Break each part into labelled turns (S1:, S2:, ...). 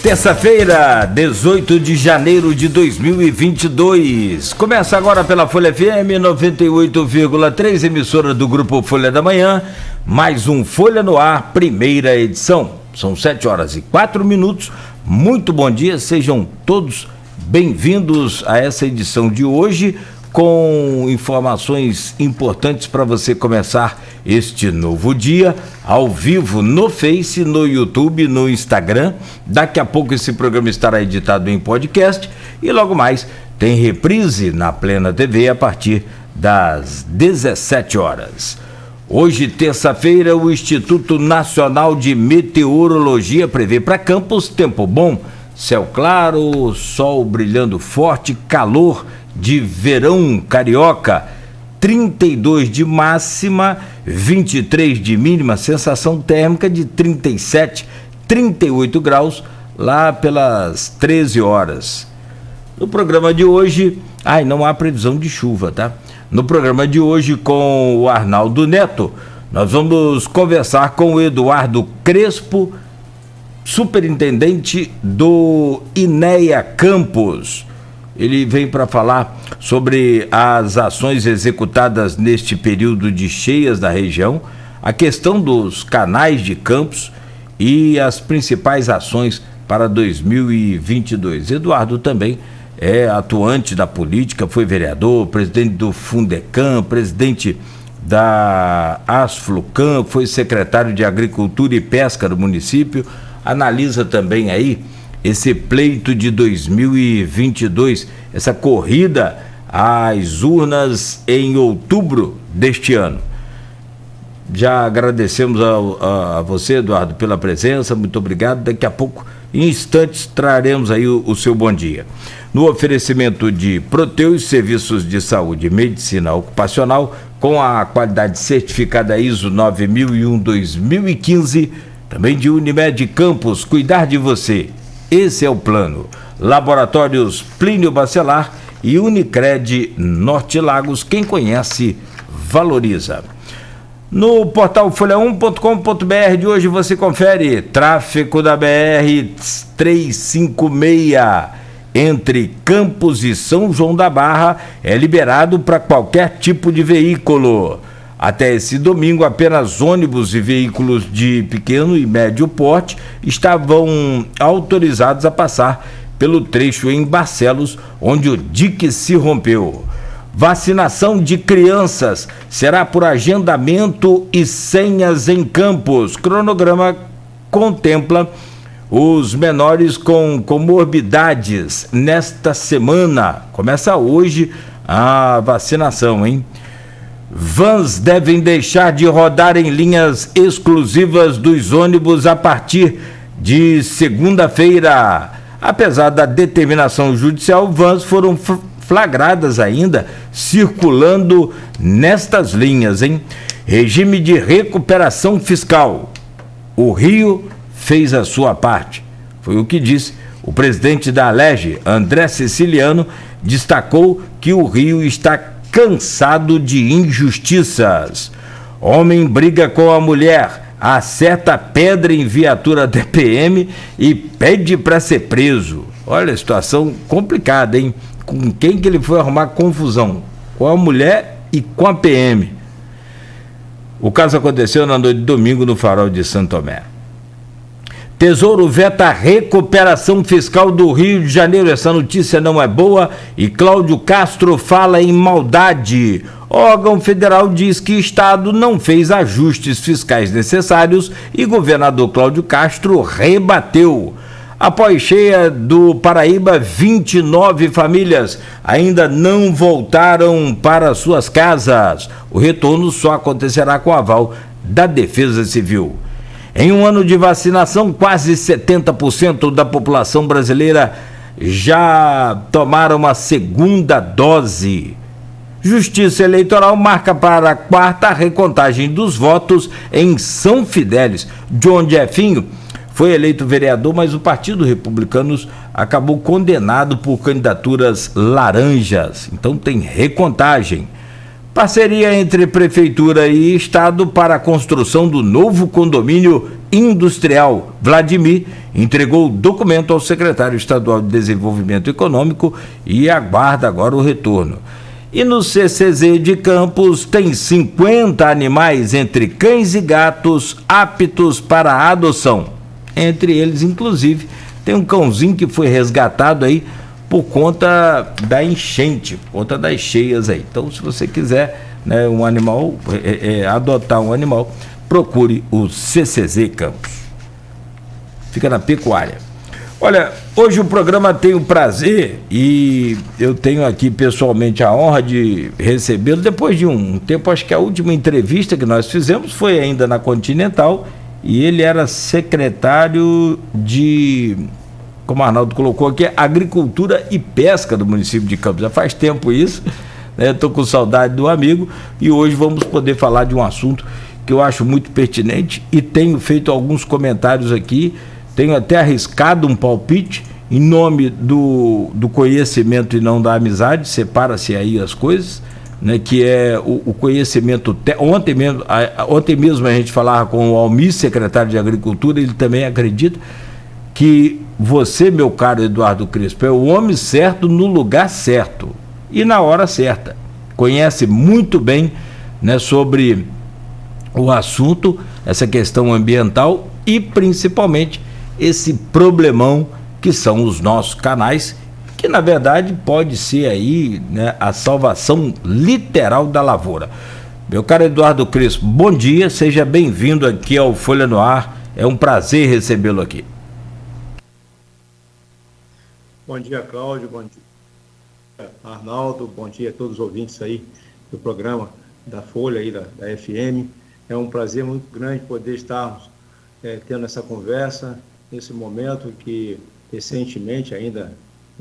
S1: Terça-feira, 18 de janeiro de 2022. Começa agora pela Folha FM 98,3, emissora do Grupo Folha da Manhã. Mais um Folha no Ar, primeira edição. São 7h04. Muito bom dia, sejam todos bem-vindos a essa edição de hoje, com informações importantes para você começar este novo dia, ao vivo no Face, no YouTube, no Instagram. Daqui a pouco esse programa estará editado em podcast e logo mais tem reprise na Plena TV a partir das 17 horas. Hoje, terça-feira, o Instituto Nacional de Meteorologia prevê para Campos tempo bom, céu claro, sol brilhando forte, calor de verão carioca, 32 de máxima, 23 de mínima, sensação térmica de 37, 38 graus lá pelas 13 horas. No programa de hoje, não há previsão de chuva, tá? No programa de hoje, com o Arnaldo Neto, nós vamos conversar com o Eduardo Crespo, superintendente do INEA Campos. Ele vem para falar sobre as ações executadas neste período de cheias da região, a questão dos canais de Campos e as principais ações para 2022. Eduardo também é atuante da política, foi vereador, presidente do Fundecam, presidente da Asflucam, foi secretário de Agricultura e Pesca do município, analisa também aí esse pleito de 2022, essa corrida às urnas em outubro deste ano. Já agradecemos a você, Eduardo, pela presença, muito obrigado. Daqui a pouco, em instantes, traremos aí o seu bom dia. No oferecimento de Proteus, serviços de saúde e medicina ocupacional, com a qualidade certificada ISO 9001-2015, também de Unimed Campos, cuidar de você. Esse é o plano. Laboratórios Plínio Bacelar e Unicred Norte Lagos. Quem conhece, valoriza. No portal folha1.com.br de hoje você confere: tráfego da BR-356 entre Campos e São João da Barra é liberado para qualquer tipo de veículo. Até esse domingo, apenas ônibus e veículos de pequeno e médio porte estavam autorizados a passar pelo trecho em Barcelos, onde o dique se rompeu. Vacinação de crianças será por agendamento e senhas em Campos. Cronograma contempla os menores com comorbidades nesta semana. Começa hoje a vacinação, hein? Vans devem deixar de rodar em linhas exclusivas dos ônibus a partir de segunda-feira. Apesar da determinação judicial, vans foram flagradas ainda circulando nestas linhas, hein? Regime de recuperação fiscal. O Rio fez a sua parte. Foi o que disse o presidente da Alerj, André Siciliano, destacou que o Rio está cansado de injustiças. Homem briga com a mulher, acerta pedra em viatura da PM e pede para ser preso. Olha a situação complicada, hein? Com quem que ele foi arrumar confusão? Com a mulher e com a PM. O caso aconteceu na noite de domingo no Farol de Santo Tomé. Tesouro veta a recuperação fiscal do Rio de Janeiro. Essa notícia não é boa e Cláudio Castro fala em maldade. Órgão federal diz que Estado não fez ajustes fiscais necessários e governador Cláudio Castro rebateu. Após cheia do Paraíba, 29 famílias ainda não voltaram para suas casas. O retorno só acontecerá com aval da Defesa Civil. Em um ano de vacinação, quase 70% da população brasileira já tomaram a segunda dose. Justiça Eleitoral marca para a quarta recontagem dos votos em São Fidélis. John Jefinho foi eleito vereador, mas o Partido Republicano acabou condenado por candidaturas laranjas. Então tem recontagem. Parceria entre Prefeitura e Estado para a construção do novo condomínio industrial. Vladimir entregou o documento ao secretário estadual de Desenvolvimento Econômico e aguarda agora o retorno. E no CCZ de Campos tem 50 animais entre cães e gatos aptos para a adoção. Entre eles, inclusive, tem um cãozinho que foi resgatado aí por conta da enchente, por conta das cheias aí. Então, se você quiser, né, um animal, adotar um animal, procure o CCZ Campos. Fica na pecuária. Olha, hoje o programa tem o prazer e eu tenho aqui pessoalmente a honra de recebê-lo depois de um tempo. Acho que a última entrevista que nós fizemos foi ainda na Continental e ele era secretário de, como o Arnaldo colocou aqui, Agricultura e Pesca do município de Campos. Já faz tempo isso, né? Estou com saudade do amigo e hoje vamos poder falar de um assunto que eu acho muito pertinente e tenho feito alguns comentários aqui, tenho até arriscado um palpite em nome do conhecimento e não da amizade, separa-se aí as coisas, né? Que é o conhecimento. Ontem mesmo a gente falava com o Almir, secretário de Agricultura, ele também acredita que você, meu caro Eduardo Crespo, é o homem certo no lugar certo e na hora certa. Conhece muito bem, né, sobre o assunto, essa questão ambiental e principalmente esse problemão que são os nossos canais, que na verdade pode ser aí, né, a salvação literal da lavoura. Meu caro Eduardo Crespo, bom dia, seja bem-vindo aqui ao Folha no Ar, é um prazer recebê-lo aqui.
S2: Bom dia, Cláudio, bom dia, Arnaldo, bom dia a todos os ouvintes aí do programa da Folha aí, da FM. É um prazer muito grande poder estarmos tendo essa conversa nesse momento que recentemente, ainda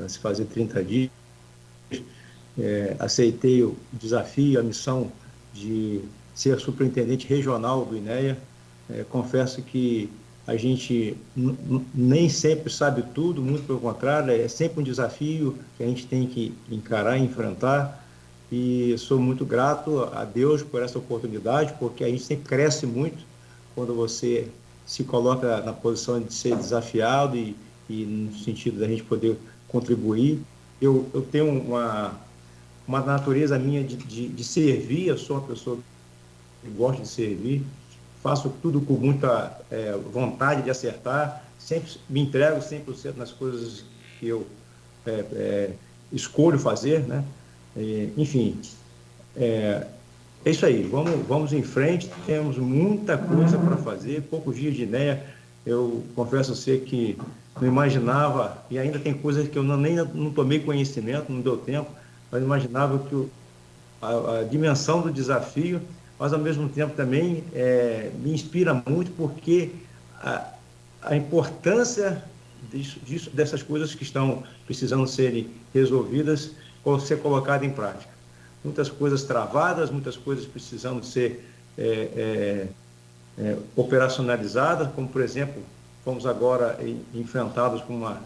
S2: se fazer 30 dias, aceitei o desafio, a missão de ser superintendente regional do INEA. Confesso que a gente nem sempre sabe tudo, muito pelo contrário, é sempre um desafio que a gente tem que encarar e enfrentar, e sou muito grato a Deus por essa oportunidade, porque a gente sempre cresce muito quando você se coloca na posição de ser desafiado e no sentido da gente poder contribuir. Eu tenho uma natureza minha de servir, eu sou uma pessoa que gosta de servir, faço tudo com muita vontade de acertar, sempre me entrego 100% nas coisas que eu escolho fazer, né? Enfim, é isso aí, vamos em frente, temos muita coisa para fazer, poucos dias de INEA, eu confesso a você que não imaginava, e ainda tem coisas que eu não tomei conhecimento, não deu tempo, mas imaginava que a dimensão do desafio, mas ao mesmo tempo também me inspira muito, porque a importância dessas coisas que estão precisando serem resolvidas, ser colocada em prática. Muitas coisas travadas, muitas coisas precisando ser operacionalizadas, como, por exemplo, fomos agora enfrentados com uma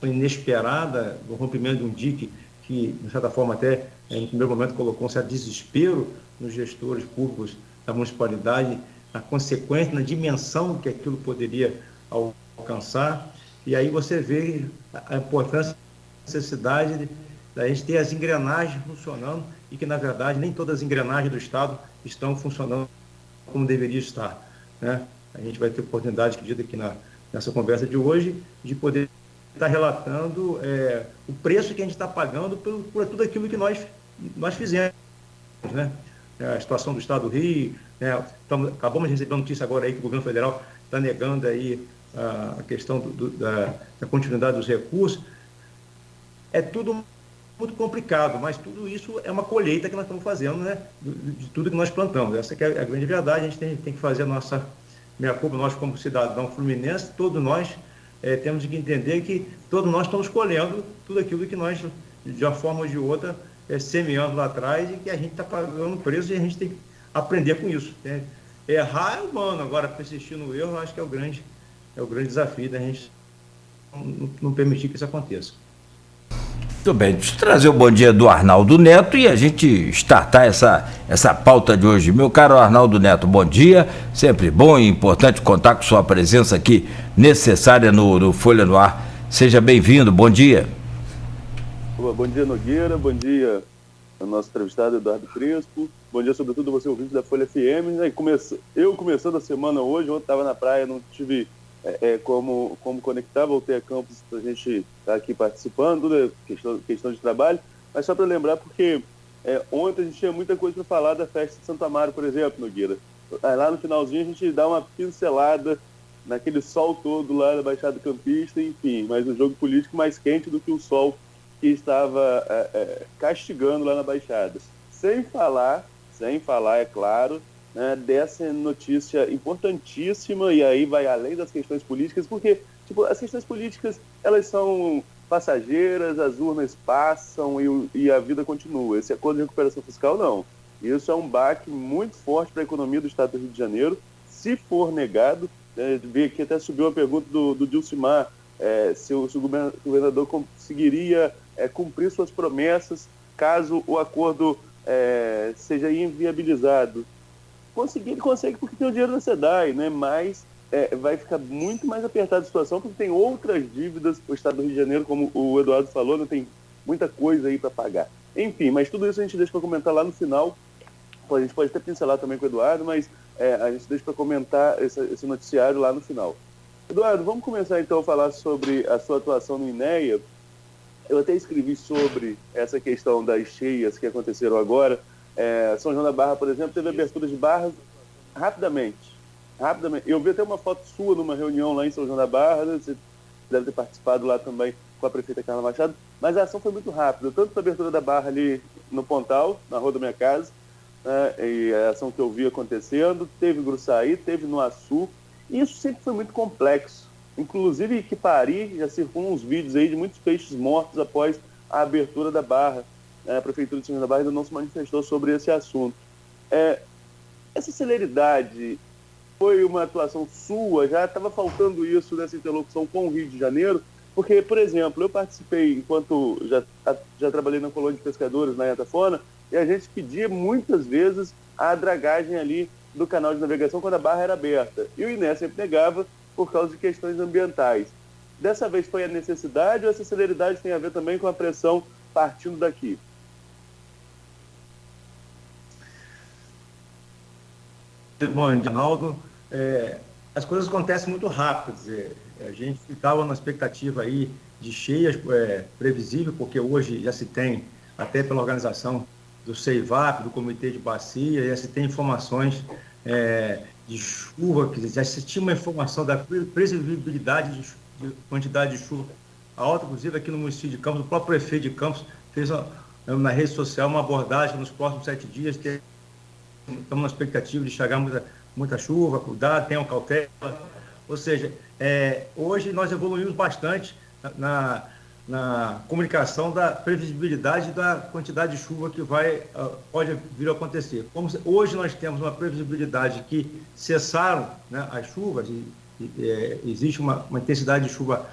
S2: inesperada, o rompimento de um dique que, de certa forma, até no primeiro momento colocou um certo desespero nos gestores públicos da municipalidade, na consequência, na dimensão que aquilo poderia alcançar. E aí você vê a importância, a necessidade da gente ter as engrenagens funcionando e que, na verdade, nem todas as engrenagens do Estado estão funcionando como deveria estar, né? A gente vai ter oportunidade, acredito, aqui nessa conversa de hoje, de poder estar relatando o preço que a gente está pagando por tudo aquilo que nós fizemos, né? A situação do Estado do Rio, né? Acabamos de receber uma notícia agora aí que o governo federal está negando aí a questão da continuidade dos recursos. É tudo muito complicado, mas tudo isso é uma colheita que nós estamos fazendo, né? De tudo que nós plantamos. Essa que é a grande verdade. A gente tem que fazer a nossa meia-culpa, nós como cidadão fluminense, todos nós temos que entender que todos nós estamos colhendo tudo aquilo que nós, de uma forma ou de outra, semeando lá atrás, e que a gente está pagando preço, e a gente tem que aprender com isso, né? Errar é humano, agora persistir no erro, eu acho que é o grande desafio da gente não permitir que isso aconteça.
S1: Muito bem, deixa eu trazer o bom dia do Arnaldo Neto e a gente startar essa pauta de hoje. Meu caro Arnaldo Neto, bom dia, sempre bom e importante contar com sua presença aqui, necessária no Folha no Ar. Seja bem-vindo, bom dia.
S3: Bom dia, Nogueira, bom dia ao nosso entrevistado Eduardo Crespo, bom dia sobretudo você ouvinte da Folha FM. Eu começando a semana hoje, ontem estava na praia, não tive como conectar, voltei a campus para a gente estar aqui participando, né, questão de trabalho, mas só para lembrar, porque ontem a gente tinha muita coisa para falar da festa de Santo Amaro, por exemplo, Nogueira. Lá no finalzinho a gente dá uma pincelada naquele sol todo lá da Baixada Campista, enfim, mas um jogo político mais quente do que o sol que estava castigando lá na Baixada. Sem falar, é claro, né, dessa notícia importantíssima, e aí vai além das questões políticas, porque as questões políticas elas são passageiras, as urnas passam e a vida continua. Esse acordo de recuperação fiscal, não. Isso é um baque muito forte para a economia do estado do Rio de Janeiro, se for negado. Vi aqui até subiu uma pergunta do Dilcimar, se o governador conseguiria cumprir suas promessas caso o acordo seja inviabilizado. Ele consegue porque tem o dinheiro da SEDAI, né? Mas vai ficar muito mais apertada a situação porque tem outras dívidas. O estado do Rio de Janeiro, como o Eduardo falou, né, tem muita coisa aí para pagar. Enfim, mas tudo isso a gente deixa para comentar lá no final. A gente pode até pincelar também com o Eduardo, mas a gente deixa para comentar esse noticiário lá no final. Eduardo, vamos começar então a falar sobre a sua atuação no INEA. Eu até escrevi sobre essa questão das cheias que aconteceram agora. São João da Barra, por exemplo, teve abertura de barras rapidamente. Eu vi até uma foto sua numa reunião lá em São João da Barra, né? Você deve ter participado lá também com a prefeita Carla Machado, mas a ação foi muito rápida, tanto a abertura da barra ali no Pontal, na rua da minha casa, né? E a ação que eu vi acontecendo, teve Gruçaí, teve no Açu, e isso sempre foi muito complexo. Inclusive, Iquipari, já circulam uns vídeos aí de muitos peixes mortos após a abertura da barra. A Prefeitura de São João da Barra ainda não se manifestou sobre esse assunto. Essa celeridade foi uma atuação sua? Já estava faltando isso nessa interlocução com o Rio de Janeiro? Porque, por exemplo, eu participei, enquanto já trabalhei na colônia de pescadores na Iatafona, e a gente pedia muitas vezes a dragagem ali do canal de navegação quando a barra era aberta. E o INEA sempre negava por causa de questões ambientais. Dessa vez foi a necessidade ou essa celeridade tem a ver também com a pressão partindo daqui?
S2: Bom, Arnaldo, as coisas acontecem muito rápido. A gente ficava na expectativa aí de cheias previsível, porque hoje já se tem, até pela organização do CEIVAP, do Comitê de Bacia, já se tem informações de chuva, que já se tinha uma informação da previsibilidade de quantidade de chuva alta, inclusive aqui no município de Campos, o próprio prefeito de Campos fez na rede social uma abordagem nos próximos 7 dias, que estamos na expectativa de chegar muita chuva, cuidado, tenham cautela. Ou seja, hoje nós evoluímos bastante na comunicação da previsibilidade da quantidade de chuva que pode vir a acontecer. Hoje nós temos uma previsibilidade que cessaram, né, as chuvas, existe uma intensidade de chuva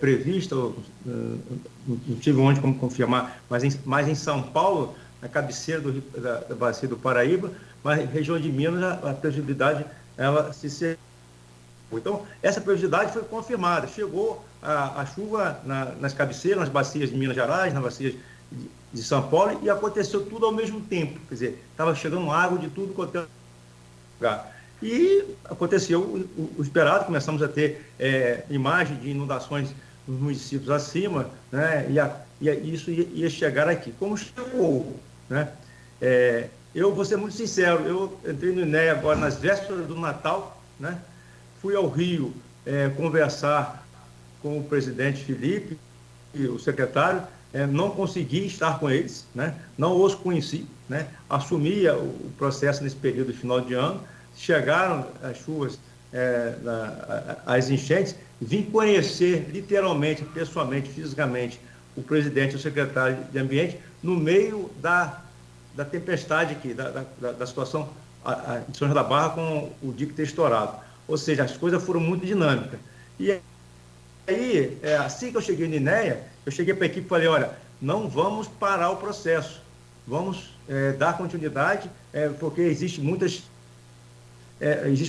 S2: prevista, não tive onde como confirmar, mas em São Paulo, na cabeceira da bacia do Paraíba, mas região de Minas, a previsibilidade ela se secou. Então, essa previsibilidade foi confirmada. Chegou a chuva nas cabeceiras, nas bacias de Minas Gerais, nas bacias de São Paulo, e aconteceu tudo ao mesmo tempo. Quer dizer, estava chegando água de tudo quanto é lugar. E aconteceu o esperado, começamos a ter imagem de inundações nos municípios acima, né? E isso ia chegar aqui. Como chegou, né? Eu vou ser muito sincero, eu entrei no INEA agora nas vésperas do Natal, né? Fui ao Rio conversar com o presidente Felipe e o secretário, não consegui estar com eles, né? Não os conheci, né? Assumi o processo nesse período de final de ano, chegaram as chuvas, as enchentes, vim conhecer literalmente, pessoalmente, fisicamente, o presidente e o secretário de Ambiente no meio da tempestade aqui, da situação de São João da Barra com o dique ter estourado. Ou seja, as coisas foram muito dinâmicas. E aí, assim que eu cheguei no INEA, eu cheguei para a equipe e falei, olha, não vamos parar o processo, vamos dar continuidade, porque existe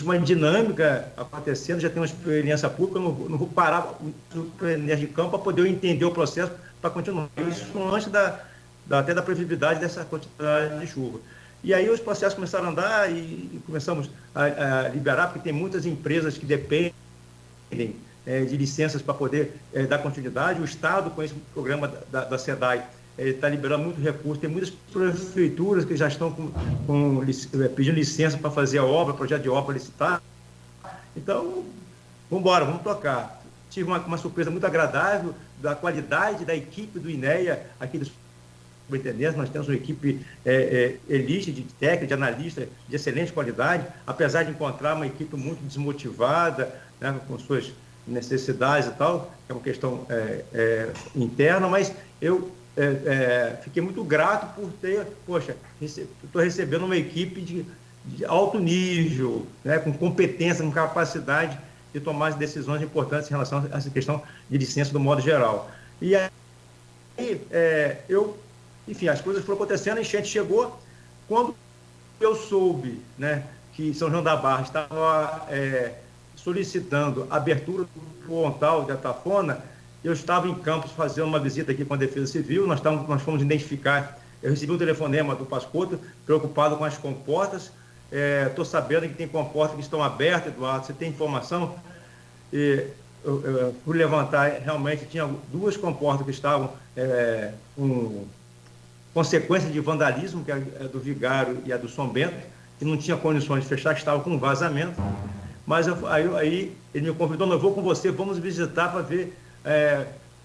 S2: uma dinâmica acontecendo, já tem uma experiência pública, eu não vou parar o Energia de Campo para poder entender o processo para continuar. Isso antes até da previsibilidade dessa quantidade de chuva. E aí os processos começaram a andar e começamos a liberar, porque tem muitas empresas que dependem de licenças para poder dar continuidade. O Estado, com esse programa da SEDAI, está liberando muito recurso. Tem muitas prefeituras que já estão pedindo licença para fazer a obra, projeto de obra licitar. Então, vamos embora, vamos tocar. Tive uma surpresa muito agradável da qualidade da equipe do INEA aqui do Superintendência. Nós temos uma equipe elite de técnicos, de analistas de excelente qualidade, apesar de encontrar uma equipe muito desmotivada, né, com suas necessidades e tal, é uma questão interna, mas eu fiquei muito grato por estou recebendo uma equipe de alto nível, né, com competência, com capacidade de tomar decisões importantes em relação a essa questão de licença do modo geral. E aí, enfim, as coisas foram acontecendo, a enchente chegou. Quando eu soube, né, que São João da Barra estava solicitando a abertura do pontal de Atafona, eu estava em Campos fazendo uma visita aqui com a Defesa Civil, nós fomos identificar, eu recebi um telefonema do Pascotto, preocupado com as comportas. Estou sabendo que tem comportas que estão abertas, Eduardo, você tem informação? Eu fui levantar, realmente tinha 2 comportas que estavam com consequência de vandalismo, que é a do Vigário e a do São Bento, que não tinha condições de fechar, que estava com vazamento. Mas aí ele me convidou, eu vou com você, vamos visitar para ver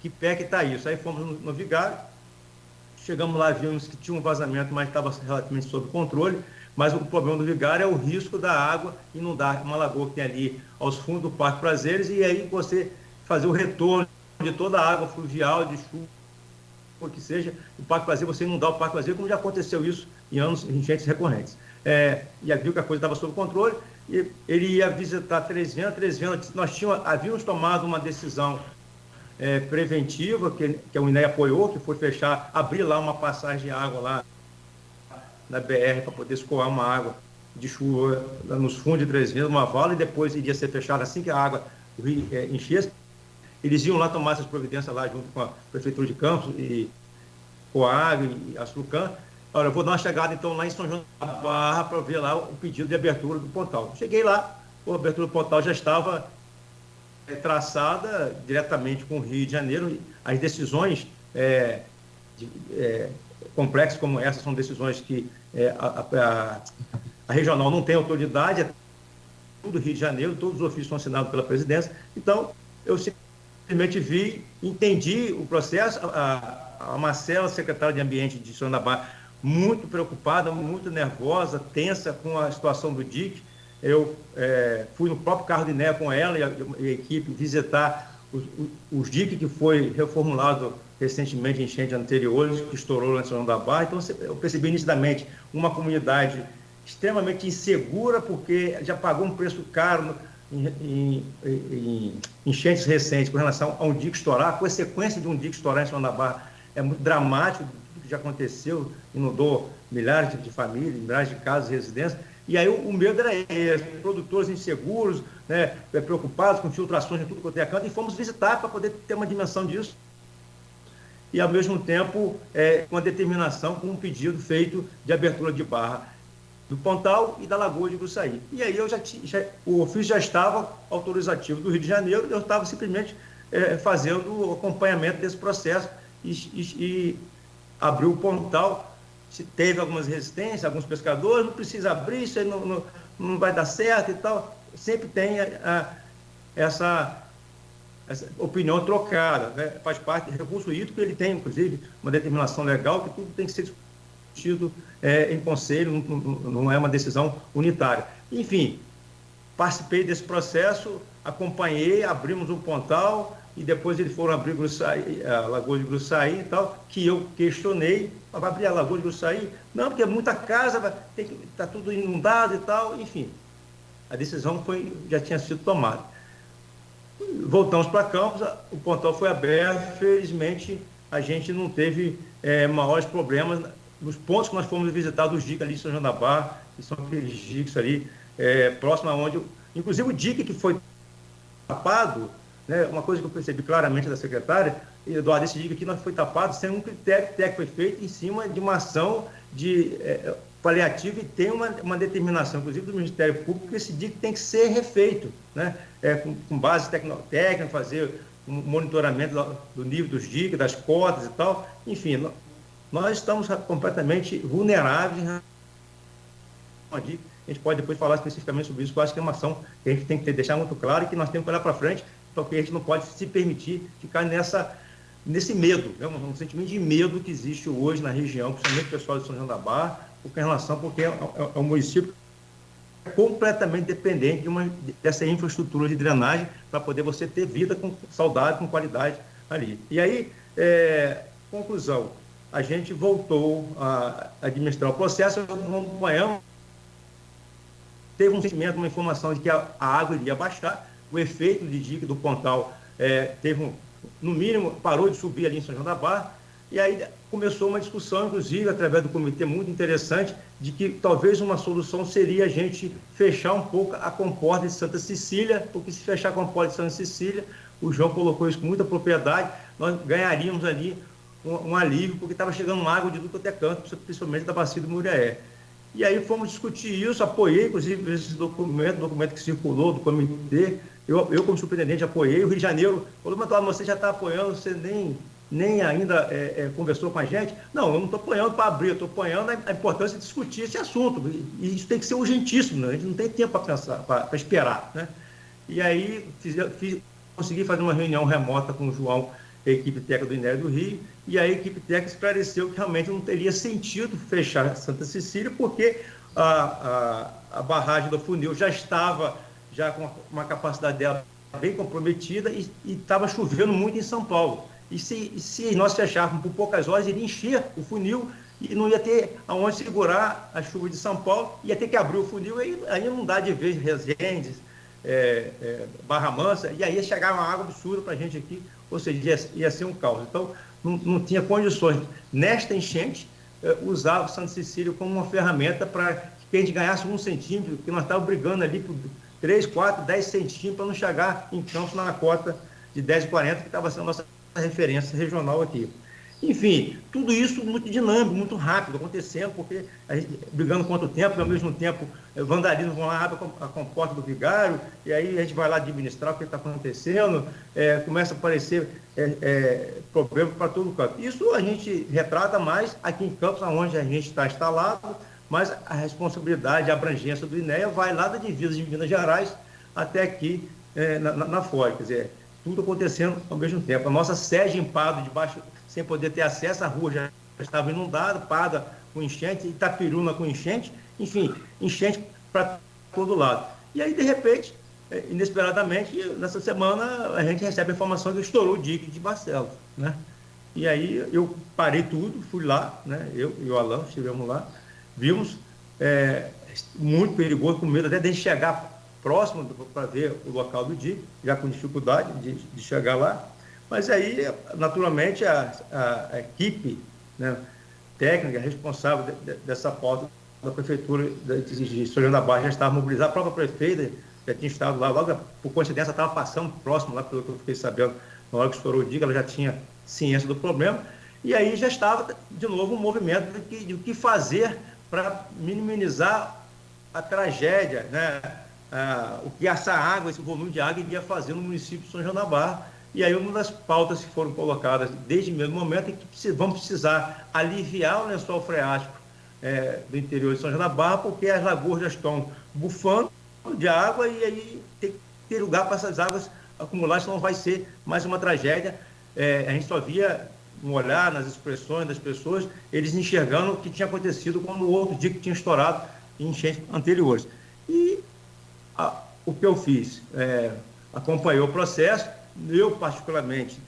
S2: que pé que está isso. Aí fomos no Vigário, chegamos lá, vimos que tinha um vazamento, mas estava relativamente sob controle. Mas o problema do Vigário é o risco da água inundar uma lagoa que tem ali aos fundos do Parque Prazeres, e aí você fazer o retorno de toda a água fluvial, de chuva, que seja, o Parque Prazeres, você inundar o Parque Prazeres, como já aconteceu isso em anos enchentes recorrentes. E aí viu que a coisa estava sob controle, e ele ia visitar Três Ventos. Havíamos tomado uma decisão preventiva, que a UNE apoiou, que foi abrir lá uma passagem de água lá na BR para poder escoar uma água de chuva nos fundos de Três Ventos, uma vala, e depois iria ser fechada assim que a água do rio enchesse. Eles iam lá tomar essas providências lá junto com a Prefeitura de Campos e Coag e a Sulcan. Olha, eu vou dar uma chegada então lá em São João da Barra para ver lá o pedido de abertura do pontal. Cheguei lá, a abertura do pontal já estava traçada diretamente com o Rio de Janeiro. As decisões complexas como essa são decisões que a regional não tem autoridade, tudo Rio de Janeiro, todos os ofícios são assinados pela presidência. Então, eu simplesmente entendi o processo. A Marcela, secretária de Ambiente de São João da Barra, muito preocupada, muito nervosa, tensa com a situação do DIC. Eu fui no próprio carro de INEA com ela e a equipe visitar os DIC que foi reformulado recentemente em enchentes anteriores, que estourou lá em São João da Barra. Então, eu percebi nitidamente uma comunidade extremamente insegura, porque já pagou um preço caro em enchentes recentes com relação a um dique estourar. A consequência de um dique estourar em São João da Barra é muito dramático, tudo que já aconteceu, inundou milhares de famílias, milhares de casas e residências. E aí o medo era esse, produtores inseguros, né, preocupados com filtrações em tudo quanto é canto, e fomos visitar para poder ter uma dimensão disso. E, ao mesmo tempo, com a determinação, com um pedido feito de abertura de barra do Pontal e da Lagoa de Gruçaí. E aí o ofício já estava autorizativo do Rio de Janeiro, eu estava simplesmente fazendo o acompanhamento desse processo e abriu o Pontal. Se teve algumas resistências, alguns pescadores, não precisa abrir, isso aí não vai dar certo e tal. Sempre tem essa opinião trocada, né? Faz parte do recurso hídrico, ele tem, inclusive, uma determinação legal que tudo tem que ser discutido em conselho, não é uma decisão unitária. Enfim, participei desse processo, acompanhei, abrimos um Pontal, e depois eles foram abrir a Lagoa de Gruçaí e tal, que eu questionei. Vai abrir a Lagoa de Gruçaí? Não, porque é muita casa, está tudo inundado e tal. Enfim, a decisão já tinha sido tomada. Voltamos para Campos, o Pontal foi aberto, felizmente a gente não teve maiores problemas nos pontos que nós fomos visitar dos diques ali em São João da Barra, que são aqueles diques ali próximo a onde, inclusive o dique que foi tapado, né, uma coisa que eu percebi claramente da secretária, Eduardo, esse dique aqui não foi tapado sem um critério técnico foi feito em cima de uma ação de paliativa e tem uma determinação, inclusive do Ministério Público, que esse dique tem que ser refeito, né, com base técnica, fazer um monitoramento do nível dos diques, das cotas e tal, enfim, nós estamos completamente vulneráveis a dique. A gente pode depois falar especificamente sobre isso, eu acho que é uma ação que a gente tem que deixar muito claro e que nós temos que olhar para frente, porque a gente não pode se permitir ficar nesse medo, né? Um sentimento de medo que existe hoje na região, principalmente o pessoal de São João da Barra, porque é um município completamente dependente dessa infraestrutura de drenagem para poder você ter vida com saudade, com qualidade ali. E aí, conclusão, a gente voltou a administrar o processo, acompanhamos, teve um sentimento, uma informação de que a água iria baixar, o efeito de dique do Pontal teve no mínimo, parou de subir ali em São João da Barra, e aí começou uma discussão, inclusive, através do comitê muito interessante, de que talvez uma solução seria a gente fechar um pouco a comporta de Santa Cecília, porque se fechar a comporta de Santa Cecília, o João colocou isso com muita propriedade, nós ganharíamos ali um alívio, porque estava chegando água de tudo até canto, principalmente da bacia do Muriaé. E aí fomos discutir isso, apoiei, inclusive, esse documento que circulou do comitê, eu como superintendente, apoiei. O Rio de Janeiro falou, mas você já está apoiando, você nem ainda conversou com a gente. Não, eu não estou apoiando para abrir, eu estou apoiando a importância de discutir esse assunto. E isso tem que ser urgentíssimo, né? A gente não tem tempo para pensar, para esperar, né? E aí consegui fazer uma reunião remota com o João, a equipe técnica do INEA do Rio, e a equipe técnica esclareceu que realmente não teria sentido fechar Santa Cecília, porque a barragem do funil já estava com uma capacidade dela bem comprometida e estava chovendo muito em São Paulo. E se nós fecharmos por poucas horas, iria encher o funil e não ia ter aonde segurar a chuva de São Paulo, ia ter que abrir o funil, aí não dá de ver Resendes, Barra Mansa, e aí ia chegar uma água absurda para a gente aqui, ou seja, ia ser um caos. Então, não tinha condições, nesta enchente, usar o Santa Cecília como uma ferramenta para que a gente ganhasse 1 centímetro, porque nós estávamos brigando ali por 3, 4, 10 centímetros para não chegar em Campos na cota de 10,40, que estava sendo a nossa referência regional aqui. Enfim, tudo isso muito dinâmico, muito rápido, acontecendo, porque a gente brigando contra o tempo, e ao mesmo tempo vandalismo, vão lá, abre a comporta do vigário, e aí a gente vai lá administrar o que está acontecendo, começa a aparecer problema para todo canto. Isso a gente retrata mais aqui em Campos, onde a gente está instalado, mas a responsabilidade, a abrangência do INEA vai lá da divisa de Minas Gerais até aqui na Foz, quer dizer, tudo acontecendo ao mesmo tempo. A nossa sede em Pado, debaixo, sem poder ter acesso, a rua já estava inundada, Pada com enchente, Itapiruna com enchente, enfim, enchente para todo lado. E aí, de repente, inesperadamente, nessa semana, a gente recebe a informação que estourou o dique de Barcelos, né? E aí eu parei tudo, fui lá, né? Eu e o Alan estivemos lá, vimos, muito perigoso, com medo até de chegar próximo para ver o local do dique, já com dificuldade de chegar lá. Mas aí, naturalmente, a equipe, né, técnica responsável dessa pauta da Prefeitura de São João da Barra já estava mobilizada, a própria prefeita já tinha estado lá, logo por coincidência estava passando próximo lá, pelo que eu fiquei sabendo, na hora que estourou o dique, ela já tinha ciência do problema, e aí já estava, de novo, um movimento de o que fazer para minimizar a tragédia, né? O que essa água, esse volume de água iria fazer no município de São João da Barra. E aí uma das pautas que foram colocadas desde o mesmo momento é que vamos precisar aliviar o lençol freático do interior de São João da Barra, porque as lagoas já estão bufando de água e aí tem que ter lugar para essas águas acumular, senão vai ser mais uma tragédia. A gente só via no olhar, nas expressões das pessoas, eles enxergando o que tinha acontecido quando o outro dia que tinha estourado em enchentes anteriores. E o que eu fiz? Acompanhei o processo. Eu, particularmente,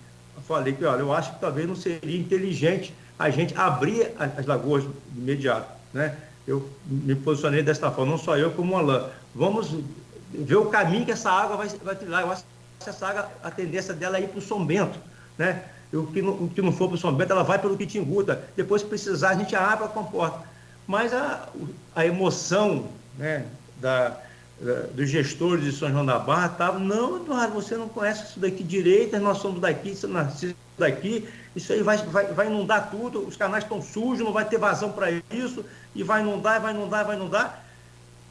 S2: falei que, olha, eu acho que talvez não seria inteligente a gente abrir as lagoas de imediato, né? Eu me posicionei desta forma, não só eu, como o Alain. Vamos ver o caminho que essa água vai trilhar. Eu acho que essa água, a tendência dela é ir para o São Bento, né? O que não for para o São Bento, ela vai pelo Quitinguta. Depois, se precisar, a gente abre a comporta. Mas a emoção, né, dos gestores de São João da Barra estava, não, Eduardo, você não conhece isso daqui direito, nós somos daqui, você nasceu daqui, isso aí vai inundar tudo, os canais estão sujos, não vai ter vazão para isso, e vai inundar, vai inundar, vai inundar.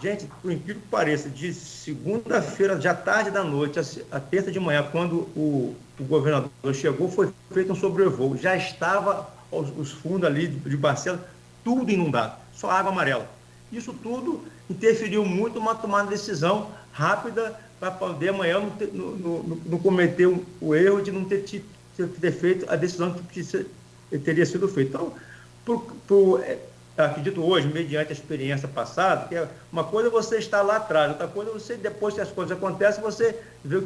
S2: Gente, por incrível que pareça, de segunda-feira, já tarde da noite, a terça de manhã, quando o governador chegou, foi feito um sobrevoo. Já estava os fundos ali de Barcelos, tudo inundado, só água amarela. Isso tudo interferiu muito numa tomada de decisão rápida para poder amanhã não cometer o erro de não ter feito a decisão que teria sido feita. Então, acredito hoje, mediante a experiência passada, que uma coisa é você estar lá atrás, outra coisa é você, depois que as coisas acontecem, você vê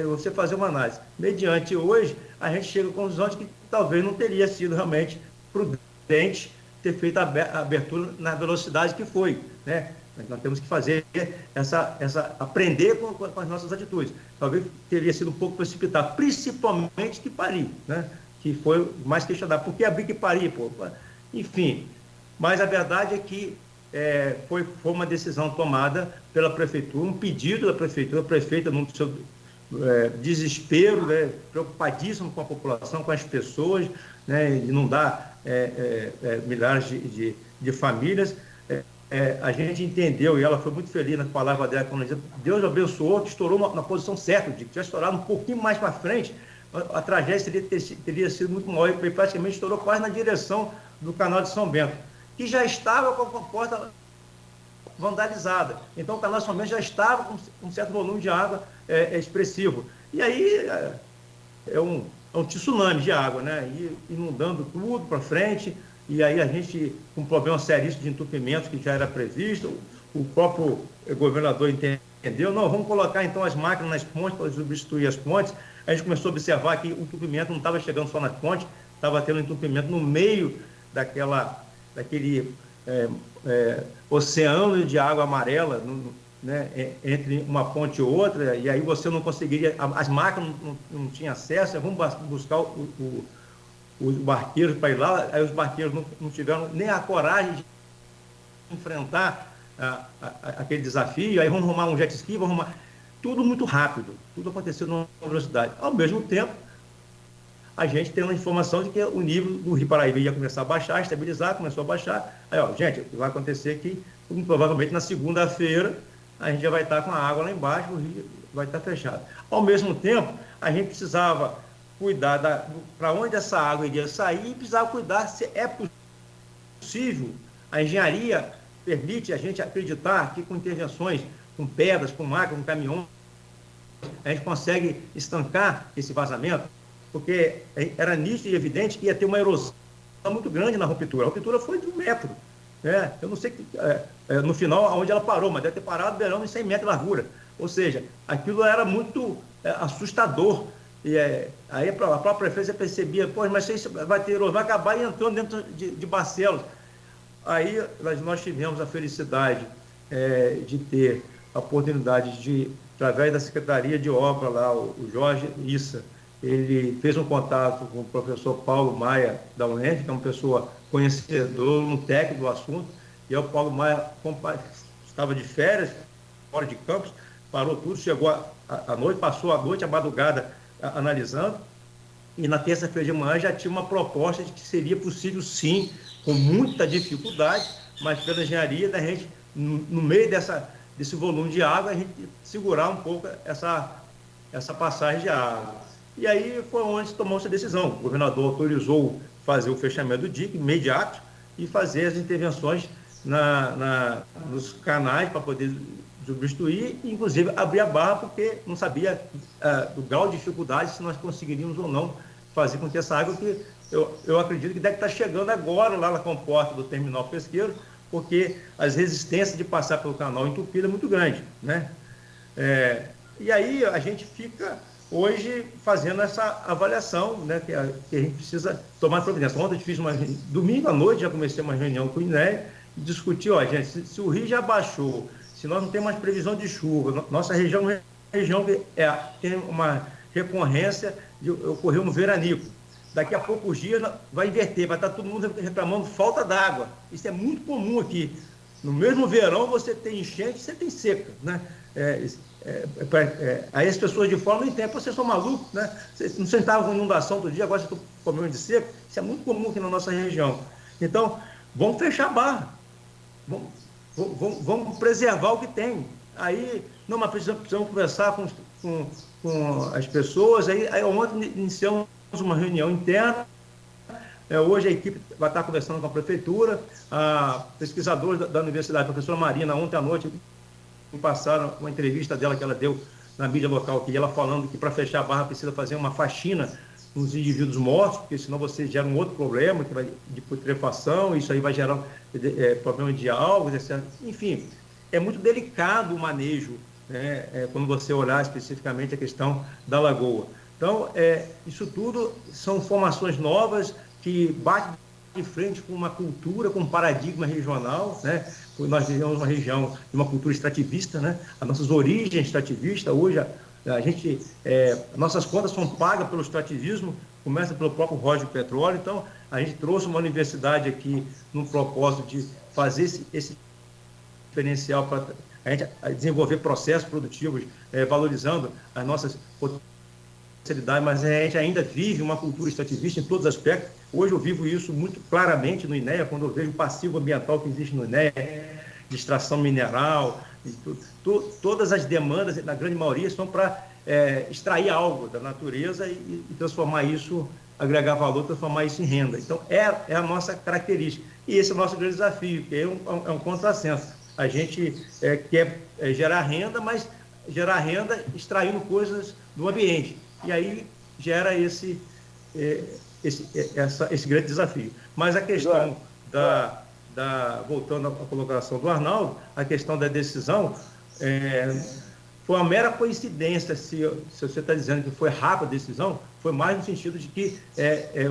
S2: você fazer uma análise. Mediante hoje, a gente chega à conclusão de que talvez não teria sido realmente prudente ter feito a abertura na velocidade que foi, né? Nós temos que fazer aprender com as nossas atitudes. Talvez teria sido um pouco precipitado, principalmente que Pari, né? Que foi mais questionado. Por que abrir que Pari, pô? Enfim, mas a verdade é que foi uma decisão tomada pela prefeitura, um pedido da prefeitura, a prefeita, no seu desespero, né, preocupadíssimo com a população, com as pessoas, né, de não dar milhares de famílias. A gente entendeu, e ela foi muito feliz na palavra dela, quando ela disse, Deus abençoou, que estourou na posição certa, de que tivesse estourado um pouquinho mais para frente, a tragédia teria sido muito maior, e praticamente estourou quase na direção do canal de São Bento, que já estava com a comporta vandalizada. Então o canal de São Bento já estava com um certo volume de água expressivo. E aí é um tsunami de água, né? E inundando tudo para frente, e aí a gente, com um problema seríssimo de entupimento que já era previsto, o próprio governador entendeu, não, vamos colocar então as máquinas nas pontes para substituir as pontes. A gente começou a observar que o entupimento não estava chegando só nas pontes, estava tendo entupimento no meio daquele oceano de água amarela, né, entre uma ponte e outra, e aí você não conseguiria, as máquinas não tinham acesso, vamos buscar os barqueiros para ir lá, aí os barqueiros não tiveram nem a coragem de enfrentar aquele desafio, aí vamos arrumar um jet ski, vamos arrumar, tudo muito rápido, tudo aconteceu numa velocidade. Ao mesmo tempo, a gente tem uma informação de que o nível do Rio Paraíba ia começar a baixar, estabilizar, começou a baixar. Aí, gente, vai acontecer que, provavelmente na segunda-feira, a gente já vai estar com a água lá embaixo, o rio vai estar fechado. Ao mesmo tempo, a gente precisava cuidar para onde essa água iria sair e precisava cuidar se é possível. A engenharia permite a gente acreditar que com intervenções, com pedras, com máquinas, com caminhões, a gente consegue estancar esse vazamento, porque era nítido e evidente que ia ter uma erosão muito grande na ruptura. A ruptura foi de 1 metro. Né? Eu não sei no final onde ela parou, mas deve ter parado beirando em 100 metros de largura. Ou seja, aquilo era muito assustador. E aí a própria prefeita percebia, pô, mas isso vai ter erosão, vai acabar entrando dentro de Barcelos. Aí nós tivemos a felicidade de ter a oportunidade de, através da Secretaria de Obra lá, o Jorge Issa, ele fez um contato com o professor Paulo Maia da UNED, que é uma pessoa conhecedora, um técnico do assunto, e o Paulo Maia estava de férias, fora de campus, parou tudo, chegou à noite, passou a noite, a madrugada, analisando, e na terça-feira de manhã já tinha uma proposta de que seria possível, sim, com muita dificuldade, mas pela engenharia da gente, no meio desse volume de água, a gente segurar um pouco essa passagem de água. E aí foi onde tomou essa decisão. O governador autorizou fazer o fechamento do dique imediato e fazer as intervenções nos canais para poder substituir, e inclusive abrir a barra, porque não sabia do grau de dificuldade se nós conseguiríamos ou não fazer com que essa água, que eu acredito que deve estar chegando agora lá na comporta do terminal pesqueiro, porque as resistências de passar pelo canal entupido é muito grande, né? E aí a gente fica hoje fazendo essa avaliação, né, que a gente precisa tomar providência. Ontem eu fiz domingo à noite, já comecei uma reunião com o INEA e discuti, gente, se o rio já baixou, se nós não temos mais previsão de chuva, nossa região é uma região que tem uma recorrência de ocorrer um veranico. Daqui a poucos dias vai inverter, vai estar todo mundo reclamando falta d'água. Isso é muito comum aqui. No mesmo verão você tem enchente, você tem seca, né? Aí as pessoas de fora não entendem, vocês são malucos, né? Vocês não estavam com inundação todo dia, agora vocês estão com problema de seca. Isso é muito comum aqui na nossa região. Então, vamos fechar a barra. Vamos preservar o que tem. Aí, não, mas precisamos conversar com as pessoas. Aí ontem iniciamos uma reunião interna. Hoje a equipe vai estar conversando com a prefeitura. A pesquisadora da Universidade, a professora Marina, ontem à noite me passaram uma entrevista dela que ela deu na mídia local aqui, ela falando que para fechar a barra precisa fazer uma faxina nos indivíduos mortos, porque senão você gera um outro problema que vai de putrefação, isso aí vai gerar problema de algas, etc. Enfim, é muito delicado o manejo, né, quando você olhar especificamente a questão da lagoa. Então, isso tudo são informações novas que batem de frente com uma cultura, com um paradigma regional, né? Nós vivemos uma região de uma cultura extrativista, né? As nossas origens extrativistas, hoje nossas contas são pagas pelo extrativismo, começa pelo próprio Roger Petróleo. Então, a gente trouxe uma universidade aqui no propósito de fazer esse diferencial para a gente desenvolver processos produtivos, valorizando as nossas potencialidades, mas a gente ainda vive uma cultura extrativista em todos os aspectos. Hoje eu vivo isso muito claramente no INEA, quando eu vejo o passivo ambiental que existe no INEA, de extração mineral, todas as demandas, na grande maioria, são para extrair algo da natureza e transformar isso, agregar valor, transformar isso em renda. Então, é a nossa característica. E esse é o nosso grande desafio, que é um contrassenso. A gente quer gerar renda, mas gerar renda extraindo coisas do ambiente. E aí gera esse grande desafio. Mas a questão voltando à colocação do Arnaldo, a questão da decisão foi uma mera coincidência. Se você está dizendo que foi rápida a decisão, foi mais no sentido de que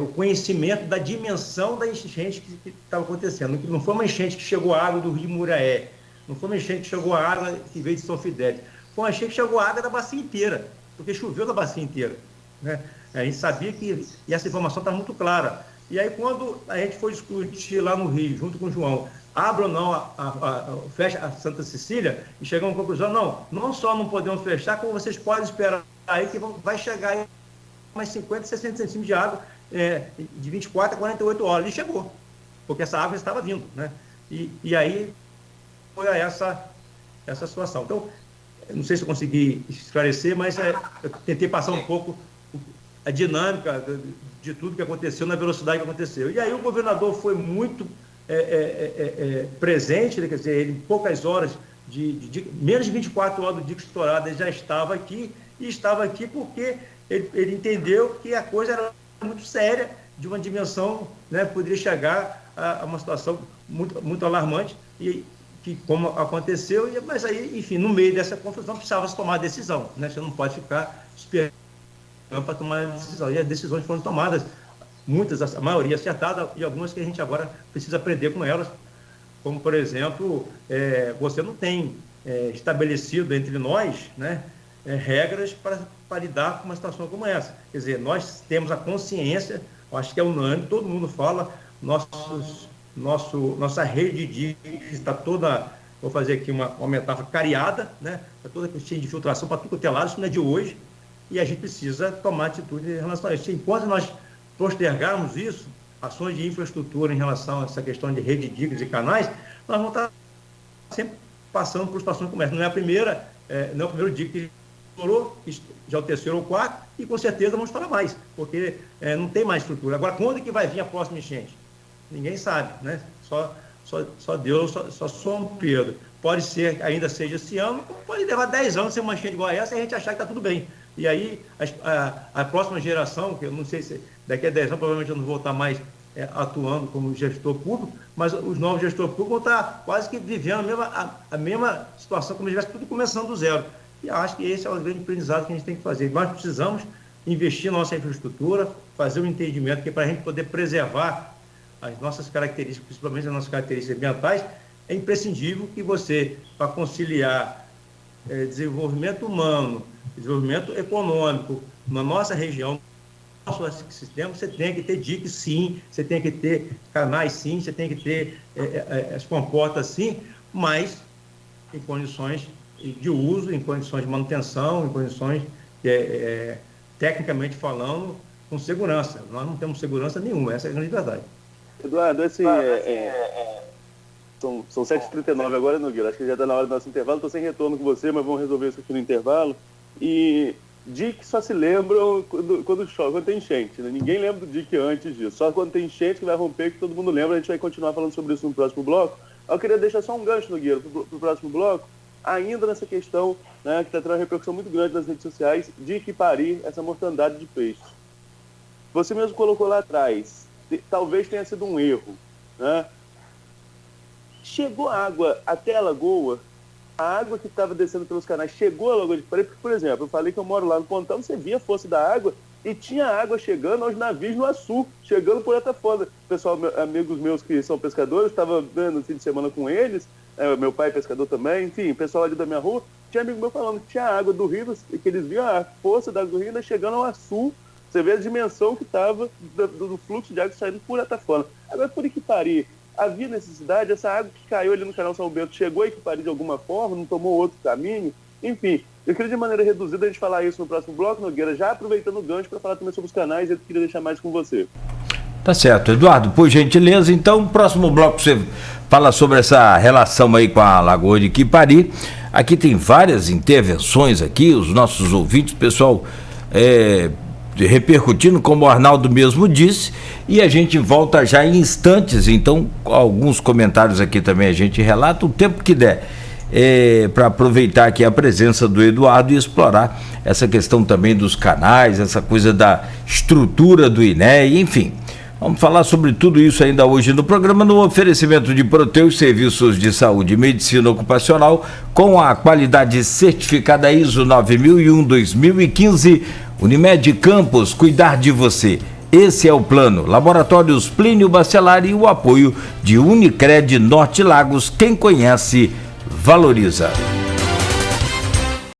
S2: o conhecimento da dimensão da enchente que estava acontecendo. Não foi uma enchente que chegou a água do Rio Muraé, não foi uma enchente que chegou a água que veio de São Fidélis, foi uma enchente que chegou a água da bacia inteira, porque choveu na bacia inteira, né? A gente sabia e essa informação está muito clara. E aí, quando a gente foi discutir lá no Rio, junto com o João, abre ou não, fecha a Santa Cecília, e chegamos à conclusão, não só não podemos fechar, como vocês podem esperar aí que vai chegar aí mais 50, 60 centímetros de água de 24 a 48 horas. E chegou, porque essa água estava vindo, né? E aí foi essa situação. Então, não sei se eu consegui esclarecer, mas eu tentei passar um pouco a dinâmica de tudo que aconteceu, na velocidade que aconteceu. E aí o governador foi muito presente, né? Quer dizer, ele, em poucas horas, menos de 24 horas do dique estourado, ele já estava aqui, e estava aqui porque ele entendeu que a coisa era muito séria, de uma dimensão, né, poderia chegar a uma situação muito, muito alarmante, e que como aconteceu, mas aí, enfim, no meio dessa confusão precisava se tomar a decisão, né? Você não pode ficar esperando para tomar a decisão. E as decisões foram tomadas, muitas, a maioria acertada, e algumas que a gente agora precisa aprender com elas, como, por exemplo, você não tem estabelecido entre nós, né, regras para lidar com uma situação como essa. Quer dizer, nós temos a consciência, acho que é unânime, todo mundo fala, nossa rede de diques está toda, vou fazer aqui uma metáfora, cariada, né? Está toda cheia de filtração para tudo que é lado, isso não é de hoje, e a gente precisa tomar atitude em relação a isso. Enquanto nós postergarmos isso, ações de infraestrutura em relação a essa questão de rede de diques e canais, nós vamos estar sempre passando por situações como essa. Não é a primeira, não é o primeiro dique que estourou, já é o terceiro ou quarto, e com certeza vamos estourar mais, porque não tem mais estrutura. Agora, quando que vai vir a próxima enchente? Ninguém sabe, né? Só Deus, só São Pedro. Pode ser, ainda seja esse ano, pode levar 10 anos ser uma enchente igual a essa e a gente achar que está tudo bem. E aí, a próxima geração, que eu não sei se daqui a 10 anos, provavelmente eu não vou estar mais atuando como gestor público, mas os novos gestores públicos vão estar quase que vivendo a mesma situação, como se estivesse tudo começando do zero. E acho que esse é o grande aprendizado que a gente tem que fazer. Nós precisamos investir na nossa infraestrutura, fazer um entendimento que para a gente poder preservar as nossas características, principalmente as nossas características ambientais, é imprescindível que você, para conciliar desenvolvimento humano, desenvolvimento econômico na nossa região, nosso sistema, você tem que ter DIC sim, você tem que ter canais sim, você tem que ter as comportas sim, mas em condições de uso, em condições de manutenção, em condições, tecnicamente falando, com segurança. Nós não temos segurança nenhuma, essa é a grande verdade.
S3: Eduardo, são 7h39 agora, Nogueira. Acho que já está na hora do nosso intervalo. Estou sem retorno com você, mas vamos resolver isso aqui no intervalo. E DIC só se lembram quando chove, quando tem enchente, né? Ninguém lembra do DIC antes disso. Só quando tem enchente que vai romper, que todo mundo lembra. A gente vai continuar falando sobre isso no próximo bloco. Eu queria deixar só um gancho, Nogueira, para o próximo bloco, ainda nessa questão, né, que está tendo uma repercussão muito grande nas redes sociais, de equiparir essa mortandade de peixes. Você mesmo colocou lá atrás, talvez tenha sido um erro, né? Chegou água até a lagoa, a água que estava descendo pelos canais chegou à Lagoa de Quipari, porque, por exemplo, eu falei que eu moro lá no Pontão, você via a força da água e tinha água chegando aos navios no Açu, chegando por Atafona. Pessoal, amigos meus que são pescadores, estava no fim de semana com eles, meu pai é pescador também, enfim, pessoal ali da minha rua, tinha amigo meu falando que tinha água do rio, que eles viam a força da água do rio ainda chegando ao Açu. Você vê a dimensão que estava do fluxo de água saindo por Atafona. Agora, por Equipari, havia necessidade, essa água que caiu ali no canal São Bento chegou a Equipari de alguma forma, não tomou outro caminho? Enfim, eu queria de maneira reduzida a gente falar isso no próximo bloco, Nogueira, já aproveitando o gancho para falar também sobre os canais, eu queria deixar mais com você.
S1: Tá certo, Eduardo, por gentileza, então, no próximo bloco você fala sobre essa relação aí com a Lagoa de Quipari. Aqui tem várias intervenções aqui, os nossos ouvintes, pessoal, repercutindo, como o Arnaldo mesmo disse, e a gente volta já em instantes, então alguns comentários aqui também a gente relata o tempo que der, para aproveitar aqui a presença do Eduardo e explorar essa questão também dos canais, essa coisa da estrutura do INEA, enfim. Vamos falar sobre tudo isso ainda hoje no programa, no oferecimento de Proteus Serviços de Saúde e Medicina Ocupacional, com a qualidade certificada ISO 9001-2015, Unimed Campos, cuidar de você. Esse é o plano. Laboratórios Plínio Bacelar e o apoio de Unicred Norte Lagos. Quem conhece, valoriza.